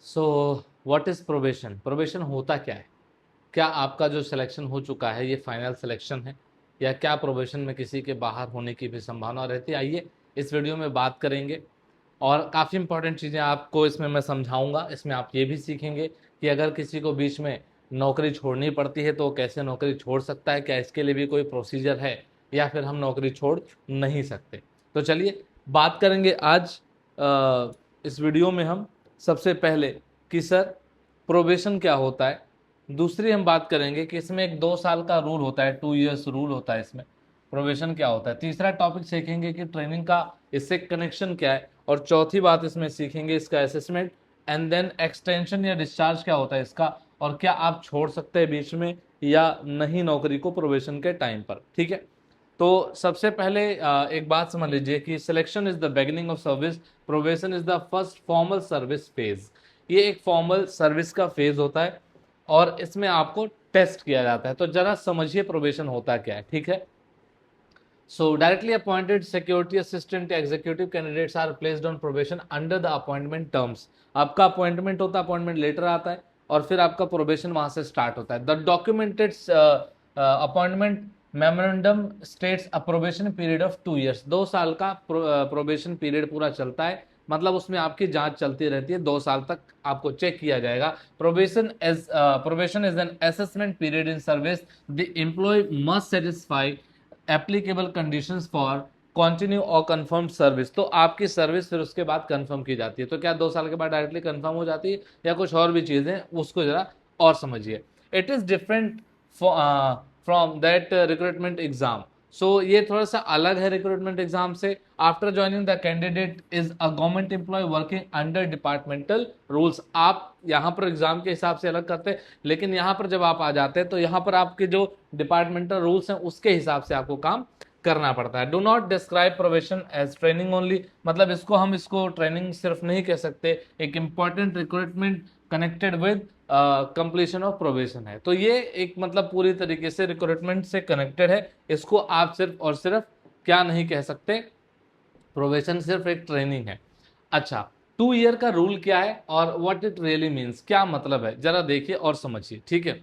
So what is probation? Probation होता क्या है? क्या आपका जो सिलेक्शन हो चुका है ये फाइनल सिलेक्शन है, या क्या प्रोबेशन में किसी के बाहर होने की भी संभावना रहती है? आइए इस वीडियो में बात करेंगे और काफ़ी इंपॉर्टेंट चीज़ें आपको इसमें मैं समझाऊंगा। इसमें आप ये भी सीखेंगे कि अगर किसी को बीच में नौकरी छोड़नी पड़ती है तो कैसे नौकरी छोड़ सकता है, क्या इसके लिए भी कोई प्रोसीजर है, या फिर हम नौकरी छोड़ नहीं सकते। तो चलिए बात करेंगे आज इस वीडियो में हम सबसे पहले कि सर प्रोबेशन क्या होता है। दूसरी हम बात करेंगे कि इसमें एक 2 साल का रूल होता है, 2 इयर्स रूल होता है इसमें। प्रोबेशन क्या होता है। तीसरा टॉपिक सीखेंगे कि ट्रेनिंग का इससे कनेक्शन क्या है। और चौथी बात इसमें सीखेंगे इसका असेसमेंट, एंड देन एक्सटेंशन या डिस्चार्ज क्या होता है इसका, और क्या आप छोड़ सकते हैं बीच में या नहीं नौकरी को प्रोबेशन के टाइम पर। ठीक है, तो सबसे पहले एक बात समझ लीजिए कि selection is the beginning of service, probation is the first formal service phase. ये एक फॉर्मल सर्विस का फेज होता है और इसमें आपको टेस्ट किया जाता है। तो जरा समझिए प्रोबेशन होता क्या है। ठीक है, so directly appointed security assistant या executive candidates are placed on probation under the appointment terms। आपका अपॉइंटमेंट होता है, अपॉइंटमेंट लेटर आता है और फिर आपका प्रोबेशन वहां से स्टार्ट होता है। The documented appointment memorandum states a probation period of 2 years. 2 साल का प्रोबेशन पीरियड पूरा चलता है, मतलब उसमें आपकी जांच चलती रहती है। 2 साल तक आपको चेक किया जाएगा। Probation is an assessment period in service. The employ must satisfy applicable conditions for continue और कंफर्म सर्विस। तो आपकी सर्विस फिर उसके बाद कंफर्म की जाती है। तो क्या 2 साल के बाद डायरेक्टली कंफर्म हो जाती है या कुछ और भी चीजें, उसको जरा और समझिए। It is different from that recruitment exam. So ये थोड़ा सा अलग है रिक्रूटमेंट एग्जाम से। After joining the candidate is a government employee working under departmental rules. आप यहाँ पर एग्जाम के हिसाब से अलग करते हैं, लेकिन यहाँ पर जब आप आ जाते हैं तो यहाँ पर आपके जो डिपार्टमेंटल रूल्स हैं उसके हिसाब से आपको काम करना पड़ता है। Do not describe probation as training only, मतलब इसको ट्रेनिंग सिर्फ नहीं कह सकते। एक important recruitment connected with completion of probation है। तो ये एक मतलब पूरी तरीके से रिक्रूटमेंट से कनेक्टेड है। इसको आप सिर्फ और सिर्फ क्या नहीं कह सकते, प्रोबेशन सिर्फ एक ट्रेनिंग है। अच्छा, 2 ईयर का रूल क्या है और व्हाट इट रियली मीन्स, क्या मतलब है, जरा देखिए और समझिए। ठीक है,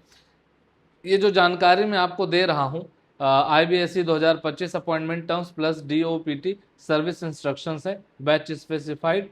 ये जो जानकारी मैं आपको दे रहा हूं IBSE 2025 appointment terms plus DOPT service instructions है, बैच स्पेसिफाइड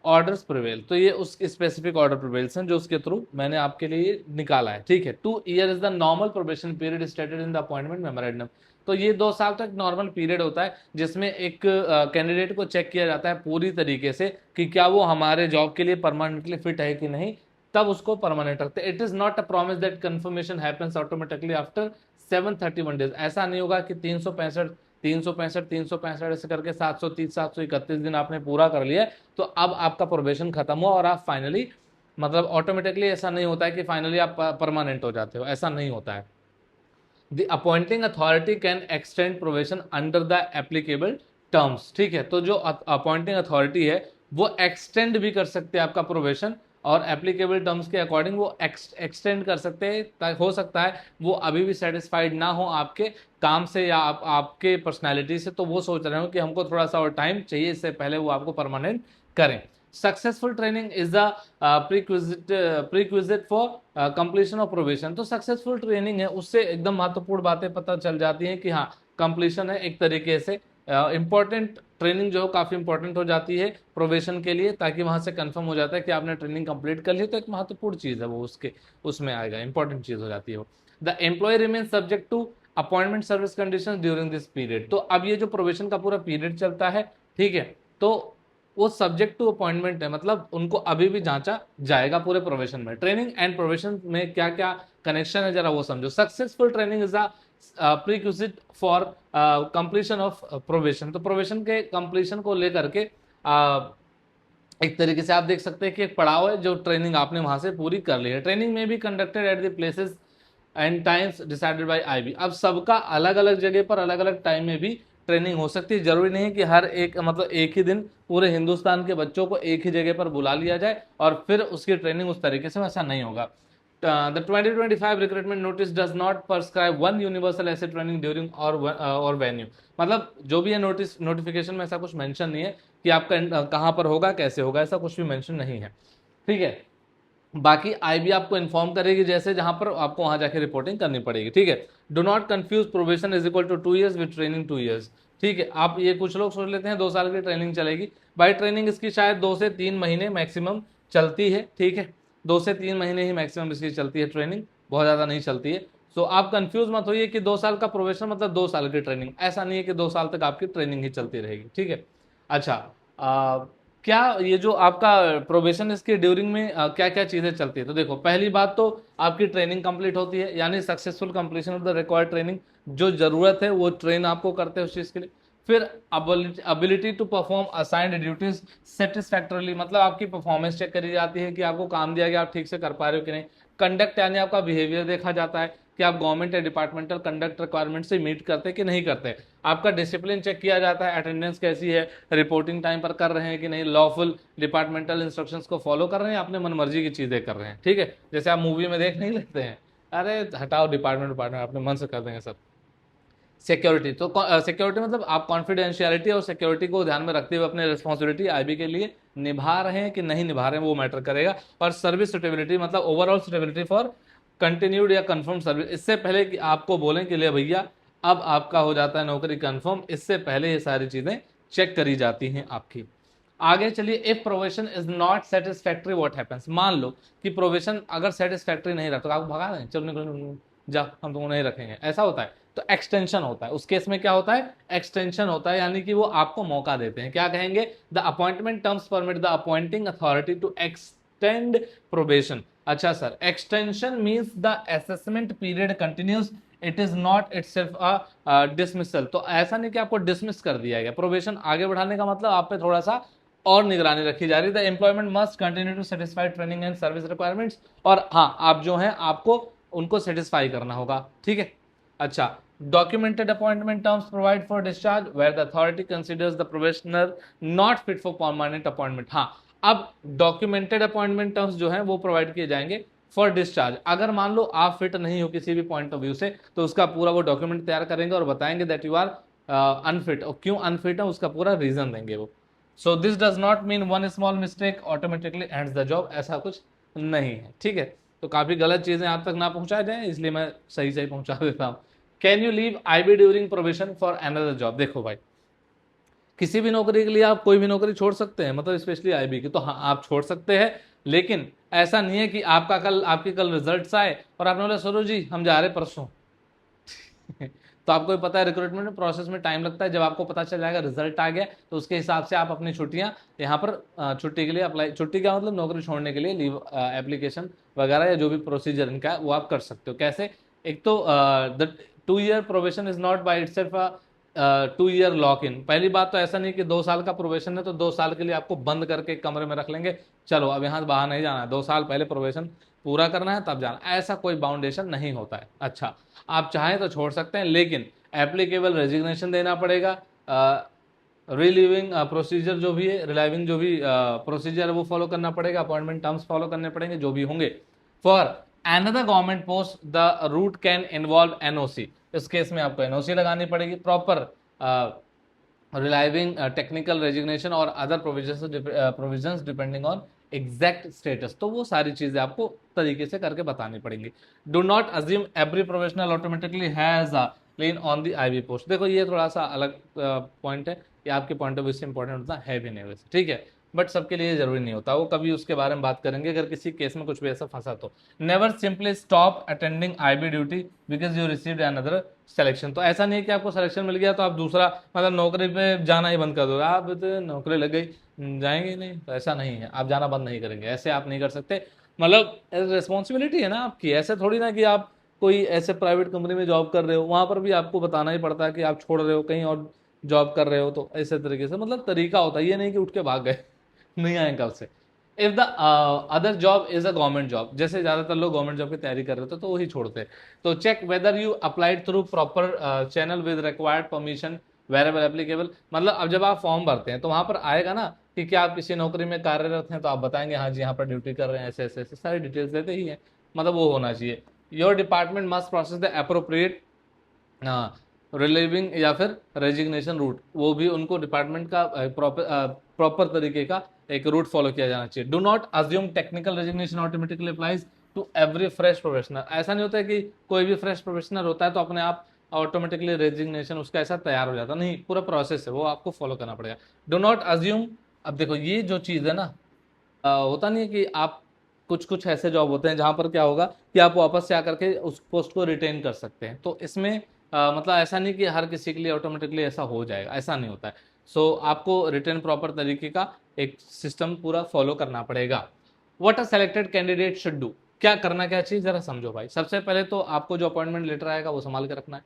ऑर्डर्स प्रिवेल। तो ये उस स्पेसिफिक ऑर्डर प्रिवेल्स हैं जो उसके थ्रू मैंने आपके लिए निकाला है। ठीक है, 2 year is the normal probation period stated in the appointment memorandum. तो ये 2 साल तक नॉर्मल पीरियड होता है जिसमें एक कैंडिडेट को चेक किया जाता है पूरी तरीके से कि क्या वो हमारे जॉब के लिए परमानेंटली फिट है कि नहीं, तब उसको परमानेंट रखते हैं। It is not a promise that confirmation happens automatically after 731 days. ऐसा नहीं होगा कि 365 365 365 ऐसे करके 730 731 दिन आपने पूरा कर लिया तो अब आपका प्रोबेशन खत्म हुआ और आप फाइनली, मतलब ऑटोमेटिकली ऐसा नहीं होता है कि फाइनली आप परमानेंट हो जाते हो, ऐसा नहीं होता है। The appointing authority can extend probation under the applicable terms. ठीक है, तो जो अपॉइंटिंग अथॉरिटी है वो एक्सटेंड भी कर सकते हैं आपका प्रोबेशन, और एप्लीकेबल टर्म्स के अकॉर्डिंग वो एक्सटेंड कर सकते हैं। हो सकता है वो अभी भी सेटिस्फाइड ना हो आपके काम से या आपके पर्सनैलिटी से, तो वो सोच रहे हो कि हमको थोड़ा सा और टाइम चाहिए, इससे पहले वो आपको परमानेंट करें। Successful training is the prerequisite for completion of probation. तो सक्सेसफुल ट्रेनिंग है उससे एकदम महत्वपूर्ण बातें पता चल जाती हैं कि हाँ कंप्लीशन है एक तरीके से। इंपॉर्टेंट ट्रेनिंग जो काफी इंपॉर्टेंट हो जाती है प्रोबेशन के लिए, ताकि वहां से कंफर्म हो जाता है कि आपने ट्रेनिंग कंप्लीट कर ली। तो एक महत्वपूर्ण चीज है वो, उसके उसमें आएगा, इंपॉर्टेंट चीज हो जाती है वो। The employ remain subject to appointment service condition during this period. तो अब ये जो प्रोबेशन का पूरा पीरियड चलता है, ठीक है, तो वो सब्जेक्ट टू अपॉइंटमेंट है, मतलब उनको अभी भी जांचा जाएगा पूरे प्रोबेशन में। ट्रेनिंग एंड प्रोबेशन में क्या क्या कनेक्शन है जरा वो समझो। Successful training is a prerequisite for completion of probation. तो प्रोबेशन के कंप्लीशन को लेकर के एक तरीके से आप देख सकते हैं कि एक पड़ाव है जो ट्रेनिंग आपने वहां से पूरी कर ली है। ट्रेनिंग में भी conducted at the places and times decided by IB। अब सबका अलग अलग जगह पर अलग अलग टाइम में भी ट्रेनिंग हो सकती है। जरूरी नहीं कि हर एक मतलब एक ही दिन पूरे हिंदुस्तान के बच्चों को एक ही जगह पर बुला लिया जाए और फिर उसकी ट्रेनिंग उस तरीके से, वैसा नहीं होगा। the 2025 recruitment notice does not prescribe one universal asset training during or venue. मतलब जो भी है नोटिफिकेशन में ऐसा कुछ मेंशन नहीं है कि आपका कहाँ पर होगा, कैसे होगा, ऐसा कुछ भी मेंशन नहीं है, ठीक है। बाकी आईबी आपको इन्फॉर्म करेगी जैसे जहां पर आपको वहां जाके रिपोर्टिंग करनी पड़ेगी, ठीक है। Do not confuse probation is equal to 2 years with training 2 years, ठीक है। आप ये कुछ लोग सोच लेते हैं 2 साल की ट्रेनिंग चलेगी, बाई ट्रेनिंग इसकी शायद 2 से 3 महीने मैक्सिमम चलती है, ठीक है। 2 से 3 महीने ही मैक्सिमम इसकी चलती है ट्रेनिंग, बहुत ज़्यादा नहीं चलती है। सो आप कंफ्यूज मत होइए कि 2 साल का प्रोबेशन मतलब 2 साल की ट्रेनिंग, ऐसा नहीं है कि 2 साल तक आपकी ट्रेनिंग ही चलती रहेगी, ठीक है। अच्छा, क्या ये जो आपका प्रोबेशन इसके ड्यूरिंग में क्या क्या चीज़ें चलती है, तो देखो पहली बात तो आपकी ट्रेनिंग कंप्लीट होती है, यानी successful completion of the required training, जो ज़रूरत है वो ट्रेन आपको करते हैं उस चीज़ के लिए। फिर ability to perform assigned duties satisfactorily, मतलब आपकी परफॉर्मेंस चेक करी जाती है कि आपको काम दिया गया आप ठीक से कर पा रहे हो कि नहीं। कंडक्ट यानी आपका बिहेवियर देखा जाता है कि आप गवर्नमेंट या डिपार्टमेंटल कंडक्ट रिक्वायरमेंट से मीट करते हैं कि नहीं करते। आपका डिसिप्लिन चेक किया जाता है, अटेंडेंस कैसी है, रिपोर्टिंग टाइम पर कर रहे हैं कि नहीं, लॉफुल डिपार्टमेंटल इंस्ट्रक्शंस को फॉलो कर रहे हैं, अपने मनमर्जी की चीज़ें कर रहे हैं, ठीक है। जैसे आप मूवी में देख नहीं लेते हैं, अरे हटाओ डिपार्टमेंट अपने मन से कर देंगे सब। सिक्योरिटी, तो सिक्योरिटी मतलब आप कॉन्फिडेंशियलिटी और सिक्योरिटी को ध्यान में रखते हुए अपने रिस्पॉन्सिबिलिटी आईबी के लिए निभा रहे हैं कि नहीं निभा रहे हैं, वो मैटर करेगा। और सर्विस सुटेबिलिटी मतलब ओवरऑल सुटेबिलिटी फॉर कंटिन्यूड या कंफर्म सर्विस, इससे पहले कि आपको बोलें कि ले भैया अब आपका हो जाता है नौकरी कंफर्म, इससे पहले ये सारी चीजें चेक करी जाती हैं आपकी। आगे चलिए, if probation is not satisfactory what happens, मान लो कि प्रोवेशन अगर सेटिस्फैक्ट्री नहीं रखता, आपको भगा दें, चलो निकलो जा, हम तुमको नहीं रखेंगे, ऐसा होता है, तो एक्सटेंशन होता है। उस केस में क्या होता है, एक्सटेंशन होता है, यानी कि वो आपको मौका देते हैं, क्या कहेंगे, the appointment terms permit the appointing authority to extend probation. अच्छा sir, extension means the assessment period continues, it is not itself a dismissal. तो ऐसा नहीं कि आपको डिसमिस कर दिया गया, प्रोबेशन आगे बढ़ाने का मतलब आप पे थोड़ा सा और निगरानी रखी जा रही है। The employment must continue to satisfy training and service requirements, और हाँ आप जो हैं आपको उनको सेटिस्फाई करना होगा, ठीक है। अच्छा, documented appointment terms provide for discharge where the authority considers the probationer not fit for permanent appointment। हाँ, अब डॉक्यूमेंटेड अपॉइंटमेंट टर्म्स जो हैं वो प्रोवाइड किए जाएंगे फॉर डिस्चार्ज। अगर मान लो आप फिट नहीं हो किसी भी पॉइंट ऑफ व्यू से, तो उसका पूरा वो डॉक्यूमेंट तैयार करेंगे और बताएंगे दैट यू आर अनफिट, और क्यों अनफिट है उसका पूरा रीजन देंगे वो। So this does not mean one small mistake automatically ends the job, ऐसा कुछ नहीं है, ठीक है। तो काफी गलत चीजें आप तक ना पहुंचाई जाए, इसलिए मैं सही सही पहुंचा देता हूँ। Can you leave IB during probation for another job, देखो भाई किसी भी नौकरी के लिए आप कोई भी नौकरी छोड़ सकते हैं, मतलब स्पेशली आईबी की, तो हाँ आप छोड़ सकते हैं, लेकिन ऐसा नहीं है कि आपके कल रिजल्ट्स आए और आपने बोला सरो जी हम जा रहे परसों तो आपको भी पता है रिक्रूटमेंट प्रोसेस में टाइम लगता है, जब आपको पता चल जाएगा रिजल्ट आ गया तो उसके हिसाब से आप अपनी छुट्टियां यहाँ पर छुट्टी के लिए अप्लाई, छुट्टी का मतलब नौकरी छोड़ने के लिए लीव एप्लीकेशन वगैरह या जो भी प्रोसीजर इनका है वो आप कर सकते हो। कैसे, एक तो the 2 year probation is not by itself 2 year lock in. पहली बात तो ऐसा नहीं कि 2 साल का प्रोबेशन है तो 2 साल के लिए आपको बंद करके कमरे में रख लेंगे, चलो अब यहाँ से बाहर नहीं जाना है, 2 साल पहले प्रोबेशन पूरा करना है तब जाना, ऐसा कोई बाउंडेशन नहीं होता है। अच्छा, आप चाहें तो छोड़ सकते हैं, लेकिन एप्लीकेबल रेजिग्नेशन देना पड़ेगा, रिलीविंग प्रोसीजर जो भी है, रिलाइविंग जो भी प्रोसीजर है वो फॉलो करना पड़ेगा, अपॉइंटमेंट टर्म्स फॉलो करने पड़ेंगे जो भी होंगे। For another government post the route can involve NOC, इस केस में आपको एनओसी लगानी पड़ेगी, प्रॉपर रिलाइविंग टेक्निकल रेजिग्नेशन और other provisions depending on exact status, तो वो सारी चीजें आपको तरीके से करके बतानी पड़ेंगी। Do not assume every professional automatically has a lane on the IB post, देखो ये थोड़ा सा अलग पॉइंट है, ये आपके पॉइंट ऑफ व्यू से इंपॉर्टेंट होता है भी नहीं वैसे, ठीक है, बट सबके लिए जरूरी नहीं होता, वो कभी उसके बारे में बात करेंगे अगर किसी केस में कुछ भी ऐसा फंसा तो। Never simply stop attending IB duty because you received another selection, तो ऐसा नहीं है कि आपको सिलेक्शन मिल गया तो आप दूसरा मतलब नौकरी पे जाना ही बंद कर दो, आप तो नौकरी लग गई जाएंगे नहीं, तो ऐसा नहीं है, आप जाना बंद नहीं करेंगे, ऐसे आप नहीं कर सकते, मतलब रिस्पॉन्सिबिलिटी है ना आपकी, ऐसे थोड़ी ना कि आप कोई ऐसे प्राइवेट कंपनी में जॉब कर रहे हो वहां पर भी आपको बताना ही पड़ता है कि आप छोड़ रहे हो कहीं और जॉब कर रहे हो, तो ऐसे तरीके से मतलब तरीका होता है, ये नहीं कि उठ के भाग गए नहीं आए कल से। If the other job is a government job, जैसे ज्यादातर लोग गवर्नमेंट जॉब की तैयारी कर रहे थे तो वही छोड़ते हैं, तो check whether you applied through proper channel with required permission वेरेबल एप्लीकेबल, मतलब अब जब आप फॉर्म भरते हैं तो वहां पर आएगा ना कि क्या आप किसी नौकरी में कार्यरत हैं, तो आप बताएंगे हाँ जी यहाँ पर ड्यूटी कर रहे हैं, ऐसे ऐसे ऐसे सारी डिटेल्स देते ही है, मतलब वो होना चाहिए। Your department must process the appropriate relieving या फिर रेजिग्नेशन रूट, वो भी उनको डिपार्टमेंट का प्रॉपर तरीके का एक रूट फॉलो किया जाना चाहिए। Do not assume technical resignation automatically applies to every fresh professional, ऐसा नहीं होता है कि कोई भी फ्रेश प्रोफेशनल होता है तो अपने आप ऑटोमेटिकली रेजिग्नेशन उसका ऐसा तैयार हो जाता, नहीं, पूरा प्रोसेस है वो आपको फॉलो करना पड़ेगा। डू नॉट अज्यूम, अब देखो ये जो चीज़ है ना, होता नहीं है कि आप कुछ कुछ ऐसे जॉब होते हैं जहां पर क्या होगा कि आप वापस से आकर के उस पोस्ट को रिटेन कर सकते हैं, तो इसमें मतलब ऐसा नहीं कि हर किसी के लिए ऑटोमेटिकली ऐसा हो जाएगा, ऐसा नहीं होता है। सो आपको रिटेन प्रॉपर तरीके का एक सिस्टम पूरा फॉलो करना पड़ेगा। What a selected candidate should do, क्या करना क्या चाहिए जरा समझो भाई। सबसे पहले तो आपको जो अपॉइंटमेंट लेटर आएगा वो संभाल के रखना है।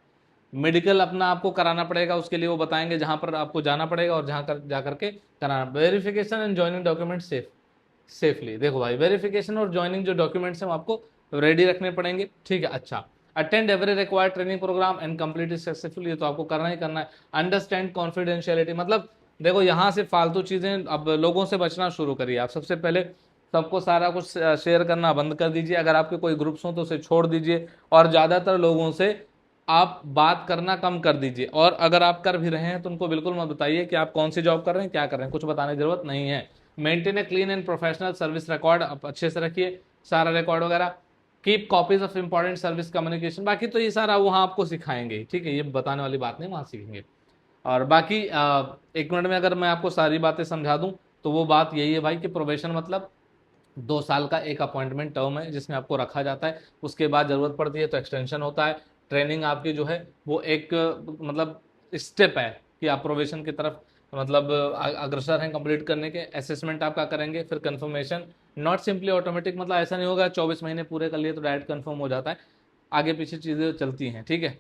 मेडिकल अपना आपको कराना पड़ेगा, उसके लिए वो बताएंगे जहां पर आपको जाना पड़ेगा और जहां कर जा करके कराना। Verification and joining document safely, देखो भाई वेरिफिकेशन और ज्वाइनिंग जो डॉक्यूमेंट्स हैं वो आपको रेडी रखने पड़ेंगे, ठीक है। अच्छा, attend every required training programme and complete it successfully, ये तो आपको करना ही करना है। अंडरस्टैंड कॉन्फिडेंशियलिटी, मतलब देखो यहाँ से फालतू चीजें, अब लोगों से बचना शुरू करिए आप। सबसे पहले सबको सारा कुछ शेयर करना बंद कर दीजिए, अगर आपके कोई ग्रुप्स हो तो उसे छोड़ दीजिए, और ज़्यादातर लोगों से आप बात करना कम कर दीजिए। और अगर आप कर भी रहे हैं तो उनको बिल्कुल मत बताइए कि आप कौन सी जॉब कर रहे हैं, क्या कर रहे हैं, कुछ बताने की जरूरत नहीं है। Maintain a clean and professional service record, आप अच्छे से रखिए सारा रिकॉर्ड वगैरह। Keep copies of important service communication, बाकी तो ये सारा वहाँ आपको सिखाएंगे, ठीक है, ये बताने वाली बात नहीं, वहाँ सीखेंगे। और बाकी एक मिनट में अगर मैं आपको सारी बातें समझा दूं तो वो बात यही है भाई कि प्रोबेशन मतलब 2 साल का एक अपॉइंटमेंट टर्म है जिसमें आपको रखा जाता है, उसके बाद जरूरत पड़ती है तो एक्सटेंशन होता है। ट्रेनिंग आपकी जो है वो एक मतलब स्टेप है कि आप प्रोबेशन की तरफ मतलब अग्रसर हैं कंप्लीट करने के। असेसमेंट आपका करेंगे, फिर कंफर्मेशन, नॉट सिंपली ऑटोमेटिक, मतलब ऐसा नहीं होगा 24 महीने पूरे कर लिए तो डायरेक्ट कंफर्म हो जाता है, आगे पीछे चीज़ें चलती हैं, ठीक है।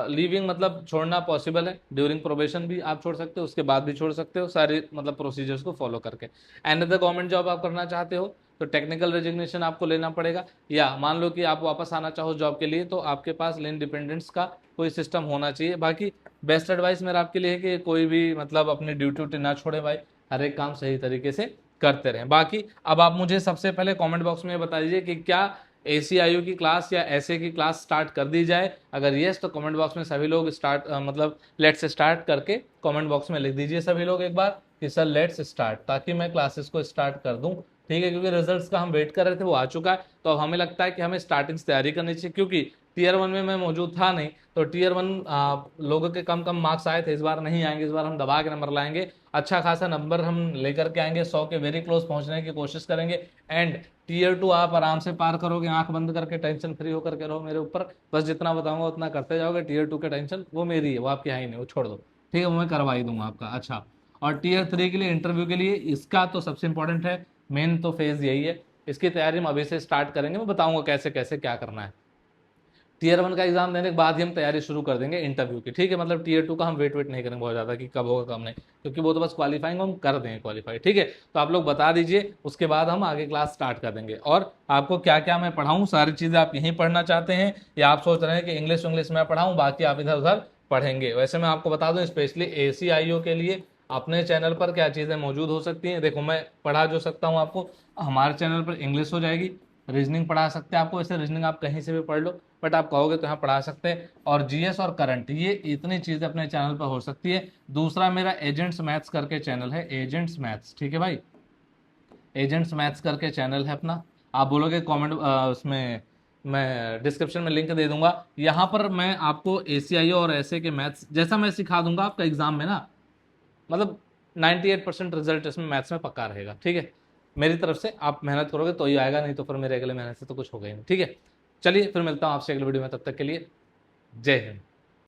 लीविंग मतलब छोड़ना पॉसिबल है, ड्यूरिंग प्रोबेशन भी आप छोड़ सकते हो, उसके बाद भी छोड़ सकते हो, सारे मतलब प्रोसीजर्स को फॉलो करके। एंड अदर गवर्नमेंट जॉब आप करना चाहते हो तो टेक्निकल रेजिग्नेशन आपको लेना पड़ेगा, या मान लो कि आप वापस आना चाहो जॉब के लिए तो आपके पास लेन डिपेंडेंस का कोई सिस्टम होना चाहिए। बाकी बेस्ट एडवाइस मेरा आपके लिए है कि कोई भी मतलब अपनी ड्यूटी उटी ना छोड़े भाई, हर एक काम सही तरीके से करते रहें। बाकी अब आप मुझे सबसे पहले कमेंट बॉक्स में बता दीजिए कि क्या ACIU की क्लास या ऐसे की क्लास स्टार्ट कर दी जाए। अगर यस तो कमेंट बॉक्स में सभी लोग स्टार्ट मतलब लेट्स स्टार्ट करके कमेंट बॉक्स में लिख दीजिए सभी लोग एक बार कि सर लेट्स स्टार्ट, ताकि मैं क्लासेस को स्टार्ट कर दूं, ठीक है। क्योंकि रिजल्ट्स का हम वेट कर रहे थे, वो आ चुका है, तो अब हमें लगता है कि हमें स्टार्टिंग से तैयारी करनी चाहिए। क्योंकि टीयर 1 में मैं मौजूद था नहीं, तो टीयर 1 लोगों के कम कम मार्क्स आए थे, इस बार नहीं आएंगे, इस बार हम दबा के नंबर लाएंगे, अच्छा खासा नंबर हम लेकर के आएंगे, 100 के वेरी क्लोज पहुंचने की कोशिश करेंगे। एंड टीयर 2 आप आराम से पार करोगे, आंख बंद करके, टेंशन फ्री होकर के रहो मेरे ऊपर, बस जितना बताऊंगा उतना करते जाओगे। टीयर 2 की टेंशन वो मेरी है, वो आपकी है ही नहीं, वो छोड़ दो, ठीक है, वो मैं करवा ही दूंगा आपका। अच्छा, और टीयर 3 के लिए इंटरव्यू के लिए इसका तो सबसे इंपॉर्टेंट है, मेन तो फेज यही है, इसकी तैयारी हम अभी से स्टार्ट करेंगे, मैं बताऊंगा कैसे कैसे क्या करना है। टीयर 1 का एग्जाम देने के बाद ही हम तैयारी शुरू कर देंगे इंटरव्यू की, ठीक है। मतलब टीयर 2 का हम वेट नहीं करेंगे बहुत ज़्यादा कि कब होगा कब नहीं, क्योंकि वो तो बस क्वालिफाइंग हम कर देंगे क्वालिफाई, ठीक है। तो आप लोग बता दीजिए, उसके बाद हम आगे क्लास स्टार्ट कर देंगे। और आपको क्या क्या मैं पढ़ाऊँ, सारी चीज़ें आप यहीं पढ़ना चाहते हैं या आप सोच रहे हैं कि इंग्लिश में पढ़ाऊँ बाकी आप इधर उधर पढ़ेंगे। वैसे मैं आपको बता दूँ स्पेशली ACIO के लिए अपने चैनल पर क्या चीज़ें मौजूद हो सकती हैं। देखो मैं पढ़ा जो सकता हूँ आपको, हमारे चैनल पर इंग्लिश हो जाएगी, रीजनिंग पढ़ा सकते हैं आपको, वैसे रीजनिंग आप कहीं से भी पढ़ लो, बट आप कहोगे तो यहाँ पढ़ा सकते हैं। और GS और करंट, ये इतनी चीज़ें अपने चैनल पर हो सकती है। दूसरा मेरा एजेंट्स मैथ्स करके चैनल है, एजेंट्स मैथ्स, ठीक है भाई, एजेंट्स मैथ्स करके चैनल है अपना। आप बोलोगे कमेंट उसमें मैं डिस्क्रिप्शन में लिंक दे दूंगा, यहाँ पर मैं आपको ACIO और ऐसे के मैथ्स जैसा मैं सिखा दूंगा आपका एग्जाम में ना, मतलब 98% रिजल्ट इसमें मैथ्स में पक्का रहेगा, ठीक है। मेरी तरफ से आप मेहनत करोगे तो ही आएगा, नहीं तो फिर मेरे अगले मेहनत से तो कुछ होगा ही नहीं, ठीक है। चलिए फिर मिलता हूँ आपसे अगले वीडियो में, तब तक के लिए जय हिंद।